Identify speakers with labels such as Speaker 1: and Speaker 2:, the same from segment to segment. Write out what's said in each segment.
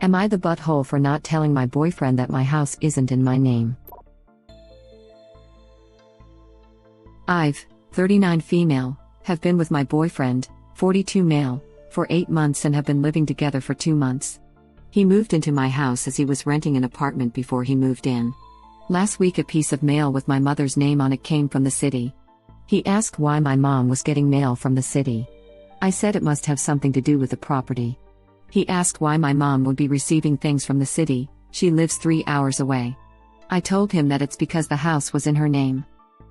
Speaker 1: Am I the butthole for not telling my boyfriend that my house isn't in my name? I've, 39 female, have been with my boyfriend, 42 male, for 8 months and have been living together for 2 months. He moved into my house as he was renting an apartment before he moved in. Last week a piece of mail with my mother's name on it came from the city. He asked why my mom was getting mail from the city. I said it must have something to do with the property. He asked why my mom would be receiving things from the city, she lives 3 hours away. I told him that it's because the house was in her name.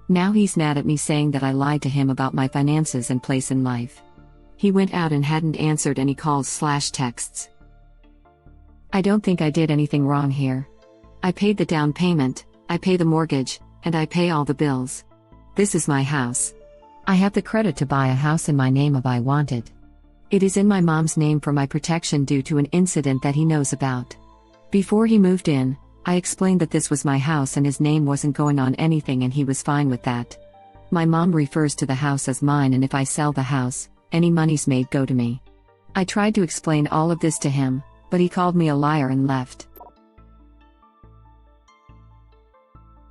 Speaker 1: Now he's mad at me saying that I lied to him about my finances and place in life. He went out and hadn't answered any calls/texts. I don't think I did anything wrong here. I paid the down payment, I pay the mortgage, and I pay all the bills. This is my house. I have the credit to buy a house in my name if I want it. It is in my mom's name for my protection due to an incident that he knows about. Before he moved in, I explained that this was my house and his name wasn't going on anything and he was fine with that. My mom refers to the house as mine and if I sell the house, any monies made go to me. I tried to explain all of this to him, but he called me a liar and left.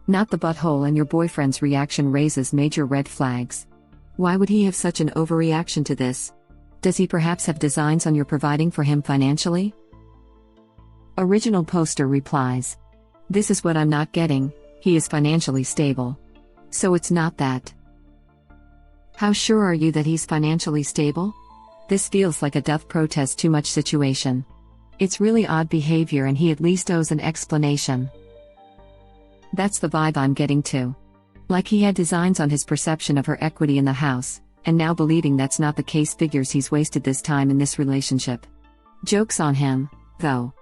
Speaker 1: Not the butthole, and your boyfriend's reaction raises major red flags. Why would he have such an overreaction to this? Does he perhaps have designs on your providing for him financially? Original poster replies. This is what I'm not getting, he is financially stable. So it's not that. How sure are you that he's financially stable? This feels like a doth protest too much situation. It's really odd behavior and he at least owes an explanation. That's the vibe I'm getting too. Like he had designs on his perception of her equity in the house, and now believing that's not the case figures he's wasted this time in this relationship. Joke's on him, though.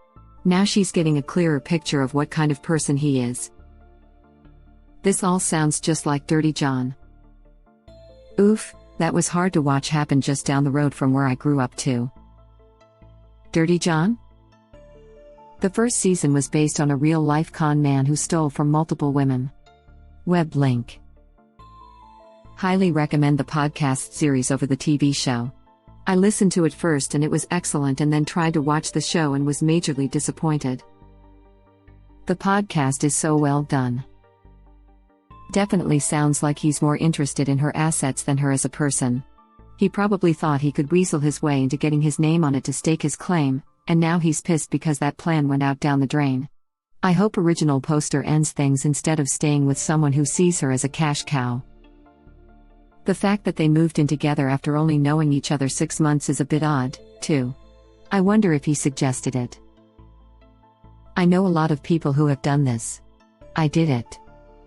Speaker 1: Now she's getting a clearer picture of what kind of person he is. This all sounds just like Dirty John. Oof, that was hard to watch happen just down the road from where I grew up too. Dirty John? The first season was based on a real-life con man who stole from multiple women. Web link. Highly recommend the podcast series over the TV show. I listened to it first and it was excellent and then tried to watch the show and was majorly disappointed. The podcast is so well done. Definitely sounds like he's more interested in her assets than her as a person. He probably thought he could weasel his way into getting his name on it to stake his claim, and now he's pissed because that plan went out down the drain. I hope original poster ends things instead of staying with someone who sees her as a cash cow. The fact that they moved in together after only knowing each other 6 months is a bit odd, too. I wonder if he suggested it. I know a lot of people who have done this. I did it.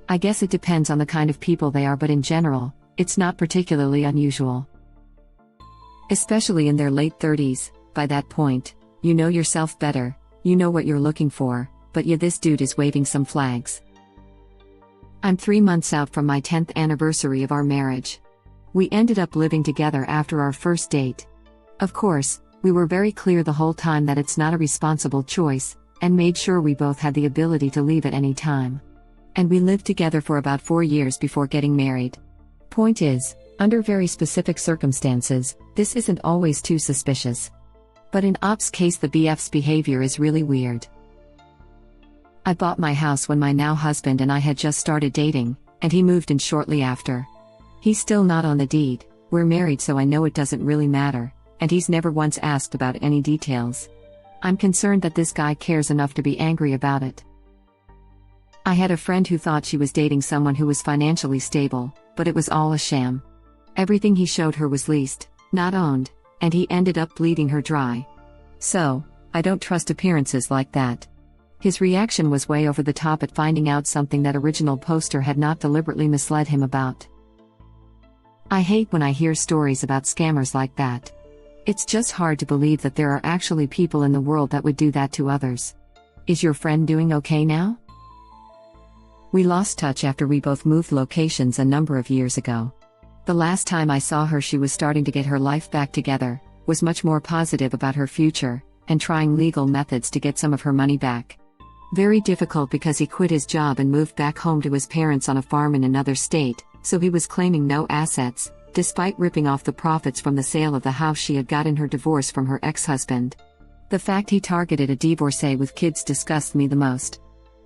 Speaker 1: I guess it depends on the kind of people they are, but in general, it's not particularly unusual. Especially in their late 30s, by that point, you know yourself better, you know what you're looking for, but yeah, this dude is waving some flags. I'm 3 months out from my 10th anniversary of our marriage. We ended up living together after our first date. Of course, we were very clear the whole time that it's not a responsible choice, and made sure we both had the ability to leave at any time. And we lived together for about 4 years before getting married. Point is, under very specific circumstances, this isn't always too suspicious. But in Op's case, the BF's behavior is really weird. I bought my house when my now husband and I had just started dating, and he moved in shortly after. He's still not on the deed, we're married so I know it doesn't really matter, and he's never once asked about any details. I'm concerned that this guy cares enough to be angry about it. I had a friend who thought she was dating someone who was financially stable, but it was all a sham. Everything he showed her was leased, not owned, and he ended up bleeding her dry. So, I don't trust appearances like that. His reaction was way over the top at finding out something that original poster had not deliberately misled him about. I hate when I hear stories about scammers like that. It's just hard to believe that there are actually people in the world that would do that to others. Is your friend doing okay now? We lost touch after we both moved locations a number of years ago. The last time I saw her, she was starting to get her life back together, was much more positive about her future, and trying legal methods to get some of her money back. Very difficult because he quit his job and moved back home to his parents on a farm in another state, so he was claiming no assets, despite ripping off the profits from the sale of the house she had got in her divorce from her ex-husband. The fact he targeted a divorcee with kids disgusts me the most.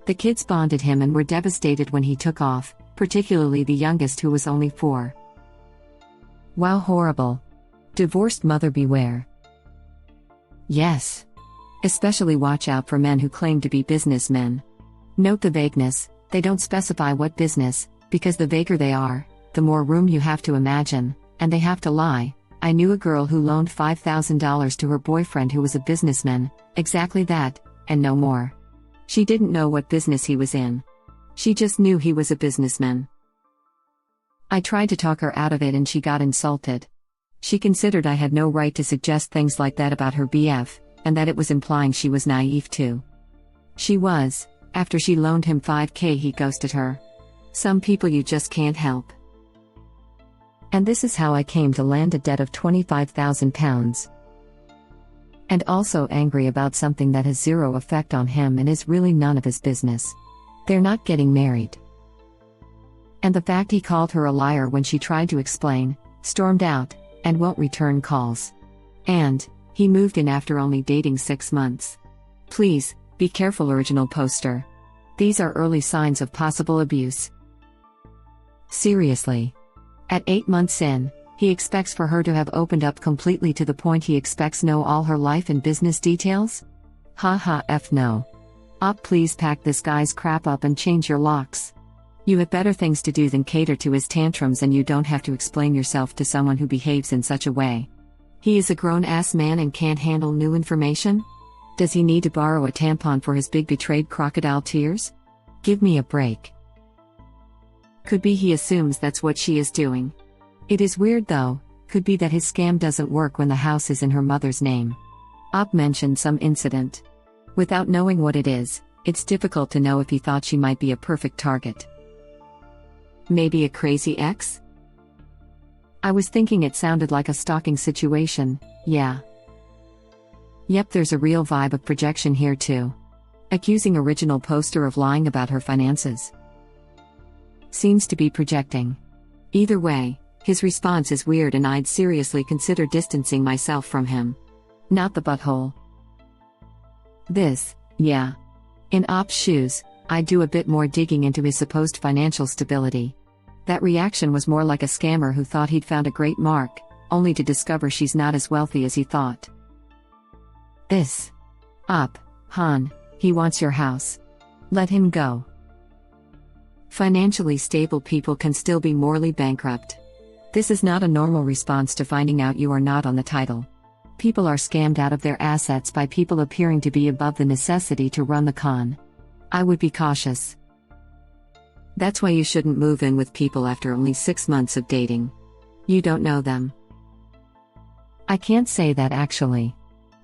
Speaker 1: The kids bonded him and were devastated when he took off, particularly the youngest who was only 4. Wow, horrible. Divorced mother beware. Yes. Especially watch out for men who claim to be businessmen. Note the vagueness, they don't specify what business, because the vaguer they are, the more room you have to imagine, and they have to lie. I knew a girl who loaned $5,000 to her boyfriend who was a businessman, exactly that, and no more. She didn't know what business he was in. She just knew he was a businessman. I tried to talk her out of it and she got insulted. She considered I had no right to suggest things like that about her BF, and that it was implying she was naive too. She was. After she loaned him $5,000 he ghosted her. Some people you just can't help. And this is how I came to land a debt of £25,000. And also angry about something that has zero effect on him and is really none of his business. They're not getting married. And the fact he called her a liar when she tried to explain, stormed out, and won't return calls. And he moved in after only dating 6 months. Please, be careful, original poster. These are early signs of possible abuse. Seriously. At 8 months in, he expects for her to have opened up completely to the point he expects know all her life and business details? Ha f no. Op, please pack this guy's crap up and change your locks. You have better things to do than cater to his tantrums, and you don't have to explain yourself to someone who behaves in such a way. He is a grown-ass man and can't handle new information? Does he need to borrow a tampon for his big betrayed crocodile tears? Give me a break. Could be he assumes that's what she is doing. It is weird though, could be that his scam doesn't work when the house is in her mother's name. Op mentioned some incident. Without knowing what it is, it's difficult to know if he thought she might be a perfect target. Maybe a crazy ex? I was thinking it sounded like a stalking situation, yeah. Yep, there's a real vibe of projection here too. Accusing original poster of lying about her finances. Seems to be projecting. Either way, his response is weird and I'd seriously consider distancing myself from him. Not the butthole. This, yeah. In Op's shoes, I'd do a bit more digging into his supposed financial stability. That reaction was more like a scammer who thought he'd found a great mark, only to discover she's not as wealthy as he thought. This. Op, Han, he wants your house. Let him go. Financially stable people can still be morally bankrupt. This is not a normal response to finding out you are not on the title. People are scammed out of their assets by people appearing to be above the necessity to run the con. I would be cautious. That's why you shouldn't move in with people after only 6 months of dating. You don't know them. I can't say that actually.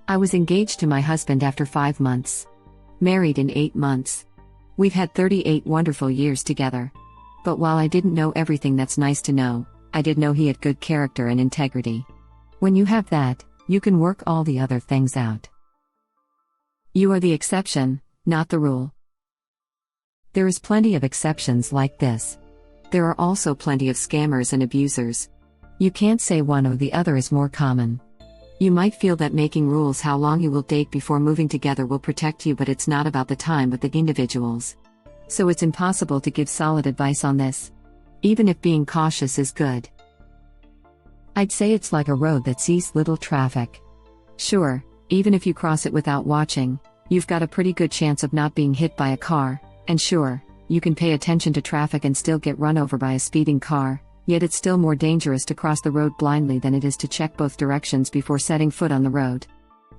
Speaker 1: I was engaged to my husband after 5 months. Married in 8 months. We've had 38 wonderful years together. But while I didn't know everything that's nice to know, I did know he had good character and integrity. When you have that, you can work all the other things out. You are the exception, not the rule. There is plenty of exceptions like this. There are also plenty of scammers and abusers. You can't say one or the other is more common. You might feel that making rules how long you will date before moving together will protect you, but it's not about the time but the individuals. So it's impossible to give solid advice on this. Even if being cautious is good. I'd say it's like a road that sees little traffic. Sure, even if you cross it without watching, you've got a pretty good chance of not being hit by a car, and sure, you can pay attention to traffic and still get run over by a speeding car, yet it's still more dangerous to cross the road blindly than it is to check both directions before setting foot on the road.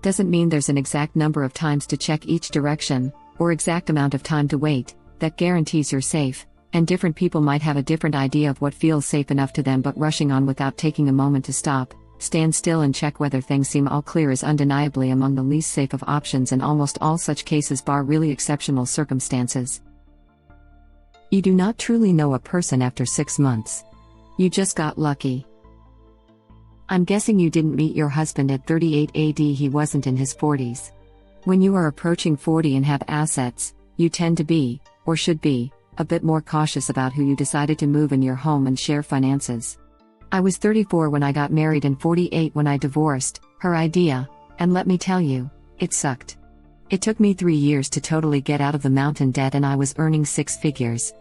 Speaker 1: Doesn't mean there's an exact number of times to check each direction, or exact amount of time to wait, that guarantees you're safe, and different people might have a different idea of what feels safe enough to them, but rushing on without taking a moment to stop, stand still and check whether things seem all clear is undeniably among the least safe of options in almost all such cases bar really exceptional circumstances. You do not truly know a person after 6 months. You just got lucky. I'm guessing you didn't meet your husband at 38 AD, he wasn't in his 40s. When you are approaching 40 and have assets, you tend to be, or should be, a bit more cautious about who you decided to move in your home and share finances. I was 34 when I got married and 48 when I divorced, her idea, and let me tell you, It sucked. It took me 3 years to totally get out of the mountain debt, and I was earning 6 figures.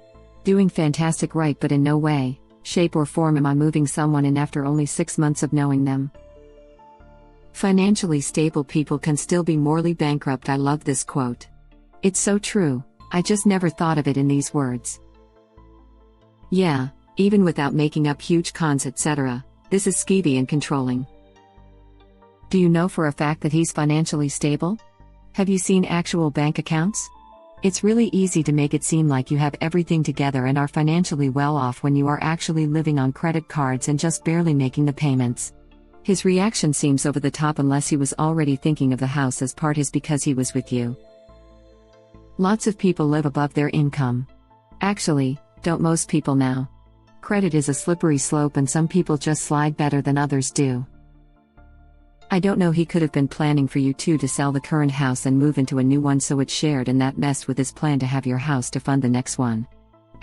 Speaker 1: Doing fantastic, right, but in no way, shape or form am I moving someone in after only 6 months of knowing them. Financially stable people can still be morally bankrupt. I love this quote. It's so true, I just never thought of it in these words. Yeah, even without making up huge cons etc., this is skeevy and controlling. Do you know for a fact that he's financially stable? Have you seen actual bank accounts? It's really easy to make it seem like you have everything together and are financially well off when you are actually living on credit cards and just barely making the payments. His reaction seems over the top unless he was already thinking of the house as part his because he was with you. Lots of people live above their income. Actually, don't most people now? Credit is a slippery slope and some people just slide better than others do. I don't know, he could have been planning for you two to sell the current house and move into a new one so it's shared, and that messed with his plan to have your house to fund the next one.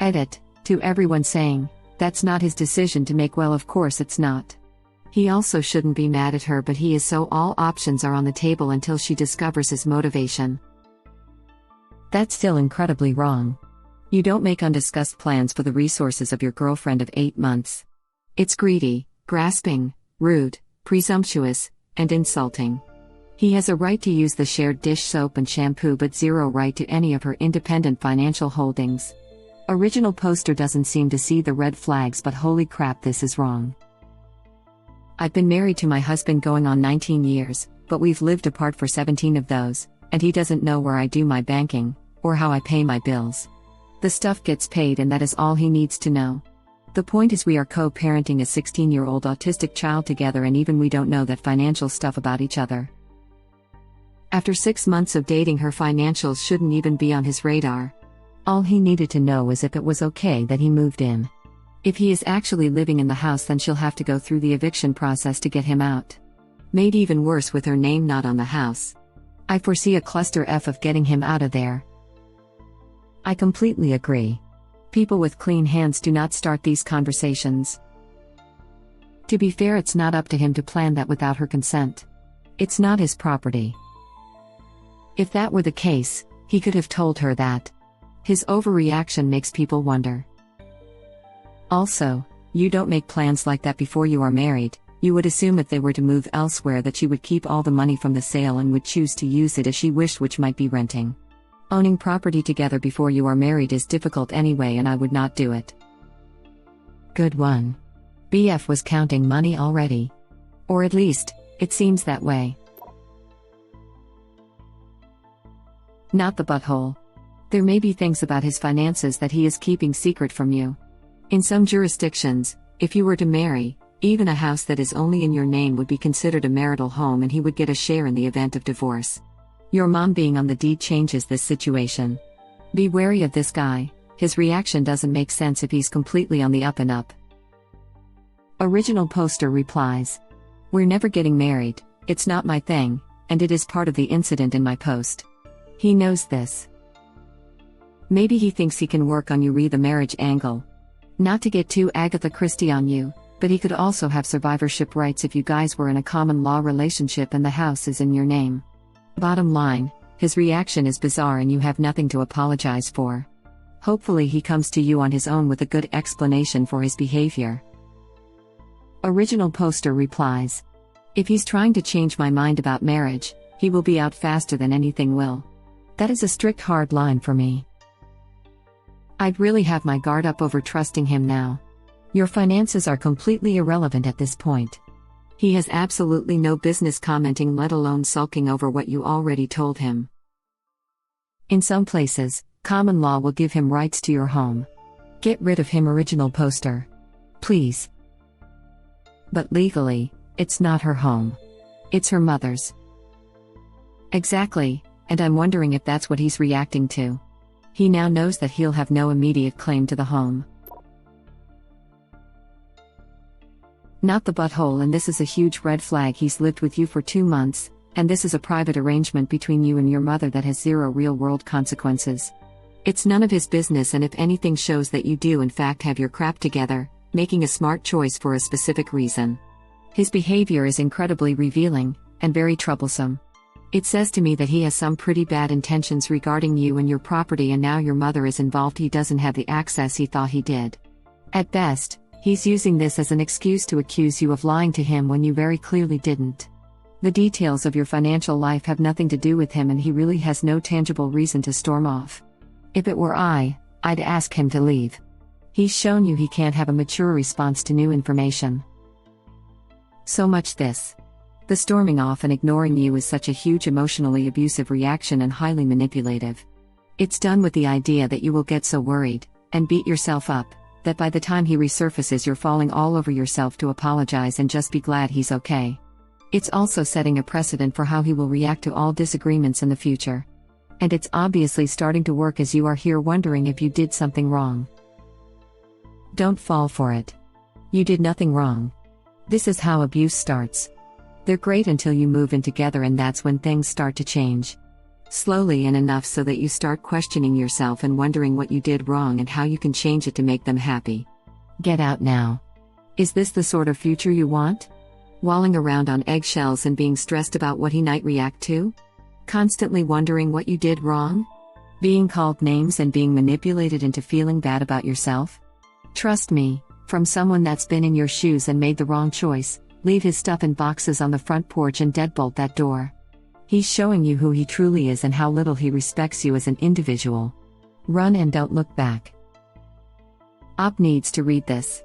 Speaker 1: Edit, to everyone saying, that's not his decision to make. Well, of course it's not. He also shouldn't be mad at her, but he is, so all options are on the table until she discovers his motivation. That's still incredibly wrong. You don't make undiscussed plans for the resources of your girlfriend of 8 months. It's greedy, grasping, rude, presumptuous, and insulting. He has a right to use the shared dish soap and shampoo, but zero right to any of her independent financial holdings. Original poster doesn't seem to see the red flags, but holy crap, this is wrong. I've been married to my husband going on 19 years, but we've lived apart for 17 of those, and he doesn't know where I do my banking, or how I pay my bills. The stuff gets paid and that is all he needs to know. The point is we are co-parenting a 16-year-old autistic child together, and even we don't know that financial stuff about each other. After 6 months of dating, her financials shouldn't even be on his radar. All he needed to know was if it was okay that he moved in. If he is actually living in the house, then she'll have to go through the eviction process to get him out. Made even worse with her name not on the house. I foresee a cluster F of getting him out of there. I completely agree. People with clean hands do not start these conversations. To be fair, it's not up to him to plan that without her consent. It's not his property. If that were the case, he could have told her that. His overreaction makes people wonder. Also, you don't make plans like that before you are married. You would assume if they were to move elsewhere that she would keep all the money from the sale and would choose to use it as she wished, which might be renting. Owning property together before you are married is difficult anyway, and I would not do it. Good one. BF was counting money already. Or at least, it seems that way. Not the butthole. There may be things about his finances that he is keeping secret from you. In some jurisdictions, if you were to marry, even a house that is only in your name would be considered a marital home and he would get a share in the event of divorce. Your mom being on the deed changes this situation. Be wary of this guy. His reaction doesn't make sense if he's completely on the up and up. Original poster replies, "We're never getting married, it's not my thing, and it is part of the incident in my post." He knows this. Maybe he thinks he can work on you. Read the marriage angle. Not to get too Agatha Christie on you, but he could also have survivorship rights if you guys were in a common law relationship and the house is in your name. Bottom line, his reaction is bizarre and you have nothing to apologize for. Hopefully he comes to you on his own with a good explanation for his behavior. Original poster replies, "If he's trying to change my mind about marriage, he will be out faster than anything will. That is a strict hard line for me. I'd really have my guard up over trusting him now. Your finances are completely irrelevant at this point. He has absolutely no business commenting, let alone sulking over what you already told him. In some places, common law will give him rights to your home. Get rid of him." Original poster. Please. But legally, it's not her home. It's her mother's. Exactly, and I'm wondering if that's what he's reacting to. He now knows that he'll have no immediate claim to the home. Not the butthole, and this is a huge red flag. He's lived with you for 2 months, and this is a private arrangement between you and your mother that has zero real-world consequences. It's none of his business, and if anything shows that you do in fact have your crap together, making a smart choice for a specific reason. His behavior is incredibly revealing, and very troublesome. It says to me that he has some pretty bad intentions regarding you and your property, and now your mother is involved. He doesn't have the access he thought he did. At best, he's using this as an excuse to accuse you of lying to him when you very clearly didn't. The details of your financial life have nothing to do with him, and he really has no tangible reason to storm off. If it were I'd ask him to leave. He's shown you he can't have a mature response to new information. So much this. The storming off and ignoring you is such a huge emotionally abusive reaction and highly manipulative. It's done with the idea that you will get so worried, and beat yourself up, that by the time he resurfaces you're falling all over yourself to apologize and just be glad he's okay. It's also setting a precedent for how he will react to all disagreements in the future. And it's obviously starting to work, as you are here wondering if you did something wrong. Don't fall for it. You did nothing wrong. This is how abuse starts. They're great until you move in together, and that's when things start to change. Slowly and enough so that you start questioning yourself and wondering what you did wrong and how you can change it to make them happy. Get out now. Is this the sort of future you want? Walling around on eggshells and being stressed about what he might react to? Constantly wondering what you did wrong? Being called names and being manipulated into feeling bad about yourself? Trust me, from someone that's been in your shoes and made the wrong choice, leave his stuff in boxes on the front porch and deadbolt that door. He's showing you who he truly is and how little he respects you as an individual. Run and don't look back. Op needs to read this.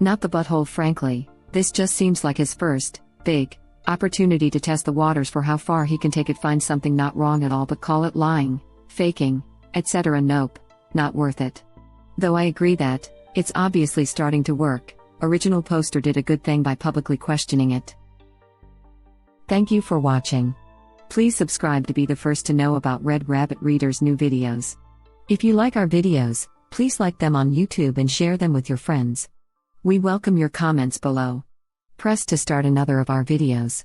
Speaker 1: Not the butthole, frankly. This just seems like his first, big, opportunity to test the waters for how far he can take it. Find something not wrong at all but call it lying, faking, etc. Nope, not worth it. Though I agree that, it's obviously starting to work. Original poster did a good thing by publicly questioning it. Thank you for watching. Please subscribe to be the first to know about Red Rabbit Reader's new videos. If you like our videos, please like them on YouTube and share them with your friends. We welcome your comments below. Press to start another of our videos.